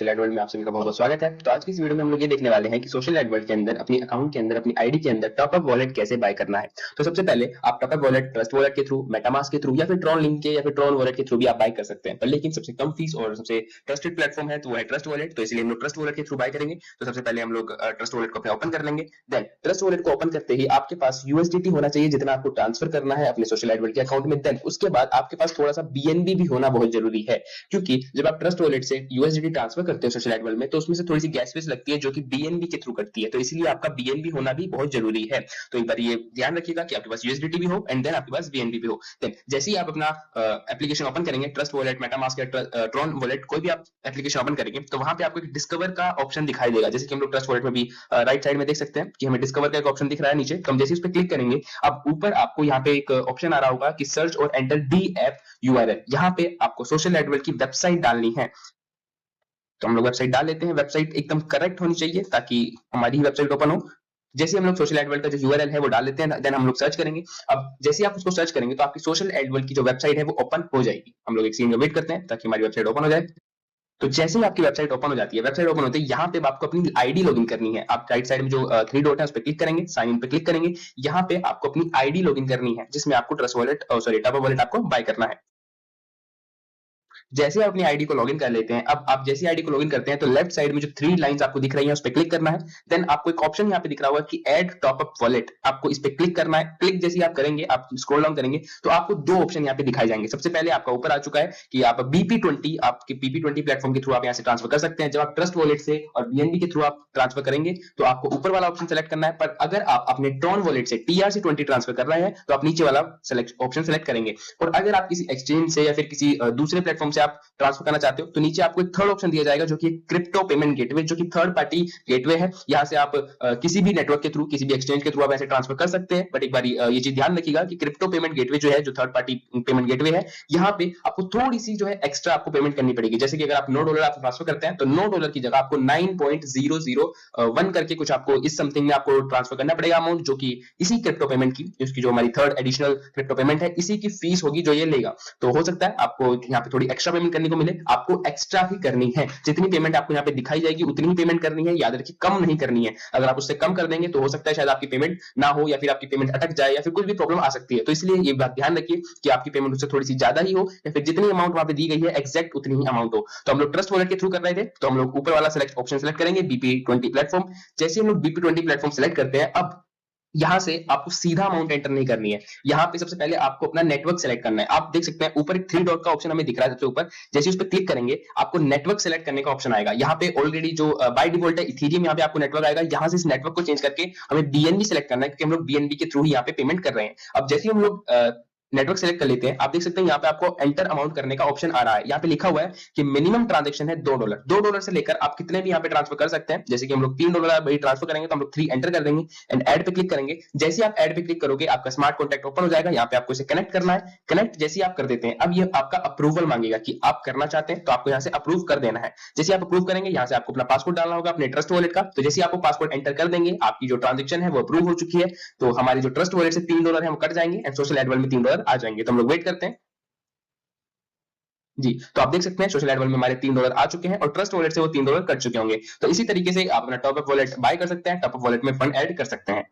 Social Edward में आप सभी का बहुत बहुत स्वागत है। तो आज की इस वीडियो में हम लोग ये देखने वाले हैं कि सोशल एडवर्ड के अंदर अपनी अकाउंट के अंदर अपनी आईडी के अंदर टॉपअप वॉलेट कैसे बाय करना है। तो सबसे पहले आप टॉपअप वॉलेट ट्रस्ट वॉलेट के थ्रू, मेटामास्क के थ्रू या फिर ट्रॉन लिंक के या फिर ट्रॉन वॉलेट के थ्रू भी आप बाय कर सकते हैं। पर लेकिन सबसे कम फीस और सबसे ट्रस्टेड प्लेटफॉर्म है तो वो है ट्रस्ट वॉलेट। तो इसलिए हम लोग ट्रस्ट वॉलेट के थ्रू बाय करेंगे। तो सबसे पहले हम लोग ट्रस्ट वॉलेट को अपने ओपन कर लेंगे। देन ट्रस्ट वॉलेट को ओपन करते ही आपके पास यूएसडीटी होना चाहिए जितना आपको ट्रांसफर करना है अपने सोशल एडवर्ड के अकाउंट में। देन उसके बाद आपके पास थोड़ा सा बीएनबी भी होना बहुत जरूरी है, क्योंकि जब आप ट्रस्ट वॉलेट से यूएसडीटी ट्रांसफर करते हो सोशल एडवर्ड में तो उसमें से थोड़ी सी गैस फीस लगती है जो कि बीएनबी के थ्रू कटती है। तो इसलिए आपका बीएनबी होना भी बहुत जरूरी है। तो एक बार ये ध्यान रखिएगा कि आपके पास यूएसडीटी भी हो एंड देन आपके पास बीएनबी भी हो। देन जैसे ही आप अपना एप्लीकेशन ओपन करेंगे, ट्रस्ट वॉलेट, मेटामास्क या ट्रॉन वॉलेट, कोई भी आप एप्लीकेशन ओपन करेंगे तो वहां पे आपको एक डिस्कवर का ऑप्शन दिखाई देगा। जैसे कि हम लोग ट्रस्ट वॉलेट में भी राइट साइड में देख सकते हैं कि हमें डिस्कवर का एक ऑप्शन दिख रहा है नीचे। तो हम जैसे उस पर क्लिक करेंगे, अब ऊपर आपको यहाँ पे एक ऑप्शन आ रहा होगा कि सर्च और एंटर डी ऐप यूआरएल। यहाँ पे आपको सोशल एडवर्ड की वेबसाइट डालनी है। तो हम लोग वेबसाइट डाल लेते हैं। वेबसाइट एकदम करेक्ट होनी चाहिए ताकि हमारी ही वेबसाइट ओपन हो। जैसे हम लोग सोशल एडवर्ड का जो यूआरएल है वो डाल लेते हैं, देन हम लोग सर्च करेंगे। अब जैसे आप उसको सर्च करेंगे तो आपकी सोशल एडवर्ड की जो वेबसाइट है वो ओपन हो जाएगी। हम लोग एक सेकंड वेट करते हैं ताकि हमारी वेबसाइट ओपन हो जाए। तो जैसे ही आपकी वेबसाइट ओपन हो जाती है, वेबसाइट ओपन होते ही यहाँ पे आपको अपनी आईडी लॉगिन करनी है। आप राइट साइड में जो थ्री डॉट है उस पर क्लिक करेंगे, साइन इन पे क्लिक करेंगे। यहाँ पे आपको अपनी आईडी लॉगिन करनी है जिसमें आपको trust wallet sorry top up wallet आपको बाय करना है। जैसे आप अपनी आईडी को लॉगिन कर लेते हैं, अब आप जैसे आईडी को लॉगिन करते हैं तो लेफ्ट साइड में जो थ्री लाइंस आपको दिख रही हैं उस पर क्लिक करना है। देन आपको एक ऑप्शन यहाँ पे दिख रहा होगा कि ऐड टॉपअप वॉलेट, आपको इस पे क्लिक करना है। क्लिक जैसे ही आप करेंगे, आप स्क्रॉल डाउन करेंगे तो आपको दो ऑप्शन यहाँ पे दिखाई जाएंगे। सबसे पहले आपका ऊपर आ चुका है कि आप बीपी20 आपके बीपी20 प्लेटफॉर्म के थ्रू आप यहाँ से ट्रांसफर कर सकते हैं। जब आप ट्रस्ट वॉलेट से और बीएनबी के थ्रू आप ट्रांसफर करेंगे तो आपको ऊपर वाला ऑप्शन सेलेक्ट करना है। पर अगर आप अपने ट्रॉन वॉलेट से TRC20 ट्रांसफर कर रहे हैं तो आप नीचे वाला ऑप्शन सेलेक्ट करेंगे। और अगर आप किसी एक्सचेंज से या फिर किसी दूसरे प्लेटफॉर्म से आप ट्रांसफर करना चाहते हो तो नीचे आपको एक थर्ड ऑप्शन दिया जाएगा जो कि क्रिप्टो पेमेंट गेटवे, जो कि थर्ड पार्टी गेटवे है। यहां से आप किसी भी नेटवर्क के थ्रू, किसी भी एक्सचेंज के थ्रू आप ऐसे ट्रांसफर कर सकते हैं। बट एक बार ये चीज ध्यान रखिएगा कि क्रिप्टो पेमेंट गेटवे जो है, जो थर्ड पार्टी पेमेंट गेटवे है, यहाँ पे आपको थोड़ी सी जो है एक्स्ट्रा आपको पेमेंट करनी पड़ेगी। जैसे कि अगर आप $9 आप ट्रांसफर करते हैं तो $9 की जगह आपको 9.001 करके कुछ आपको इस समथिंग में आपको ट्रांसफर करना पड़ेगा अमाउंट, जो कि इसी क्रिप्टो पेमेंट की, इसकी जो हमारी थर्ड एडिशनल क्रिप्टो पेमेंट है, इसी की फीस होगी जो ये लेगा। तो हो सकता है आपको यहाँ पे थोड़ी एक्स्ट्रा पेमेंट करने को मिले। आपको एक्स्ट्रा ही करनी है, जितनी पेमेंट आपको यहाँ पे दिखाई जाएगी उतनी ही पेमेंट करनी है। याद रखिए, कम नहीं करनी है। अगर आप उससे कम कर देंगे तो हो सकता है शायद आपकी पेमेंट ना हो, या फिर आपकी पेमेंट अटक जाए, या फिर कुछ भी प्रॉब्लम आ सकती है। तो इसलिए ये बात ध्यान रखिए कि आपकी पेमेंट उससे थोड़ी सी ज्यादा ही हो, या फिर जितनी अमाउंट वहां पे दी गई है एग्जैक्ट उतनी ही अमाउंट हो। तो हम लोग ट्रस्ट वॉलेट के थ्रू कर रहे थे तो हम लोग ऊपर वाला ऑप्शन सेलेक्ट करेंगे, बीपी20 प्लेटफॉर्म। जैसे हम लोग बीपी20 प्लेटफॉर्म सेलेक्ट करते हैं, अब यहां से आपको सीधा अमाउंट एंटर नहीं करनी है। यहां पे सबसे पहले आपको अपना नेटवर्क सेलेक्ट करना है। आप देख सकते हैं ऊपर एक थ्री डॉट का ऑप्शन हमें दिख रहा है सबसे ऊपर। जैसे उस पर क्लिक करेंगे आपको नेटवर्क सेलेक्ट करने का ऑप्शन आएगा। यहाँ पे ऑलरेडी जो बाय डिफॉल्ट है इथेरियम, यहाँ पे आपको नेटवर्क आएगा। यहाँ से इस नेटवर्क को चेंज करके हमें बीएनबी सेलेक्ट करना है, क्योंकि हम लोग बीएनबी के थ्रू ही यहाँ पे पेमेंट कर रहे हैं। अब जैसे हम लोग नेटवर्क सेलेक्ट कर लेते हैं, आप देख सकते हैं यहाँ पे आपको एंटर अमाउंट करने का ऑप्शन आ रहा है। यहाँ पे लिखा हुआ है कि मिनिमम ट्रांजैक्शन है $2। $2 से लेकर आप कितने भी यहाँ पे ट्रांसफर कर सकते हैं। जैसे कि हम लोग $3 ट्रांसफर करेंगे तो हम लोग 3 एंटर कर देंगे एंड ऐड पे क्लिक करेंगे। जैसे आप ऐड पे क्लिक करोगे आपका स्मार्ट कॉन्टैक्ट ओपन हो जाएगा। यहाँ पे आपको इसे कनेक्ट करना है। कनेक्ट जैसे ही आप कर देते हैं, अब ये आपका अप्रूवल मांगेगा कि आप करना चाहते हैं, तो आपको यहाँ से अप्रूव कर देना है। जैसे आप अप्रूव करेंगे, यहाँ से आपको अपना पासवर्ड डालना होगा अपने ट्रस्ट वॉलेट का। तो जैसे आपको पासवर्ड एंटर कर देंगे, आपकी जो ट्रांजेक्शन है वो अप्रूव हो चुकी है। तो हमारी जो ट्रस्ट वॉलेट से $3 है वो कट जाएंगे एंड सोशल एडवर्ड में $3 आ जाएंगे। तो हम लोग वेट करते हैं जी। तो आप देख सकते हैं सोशल एडवर्ड में हमारे $3 आ चुके हैं और ट्रस्ट वॉलेट से वो $3 कट चुके होंगे। तो इसी तरीके से आप अपना टॉपअप वॉलेट बाय कर सकते हैं, टॉपअप वॉलेट में फंड ऐड कर सकते हैं।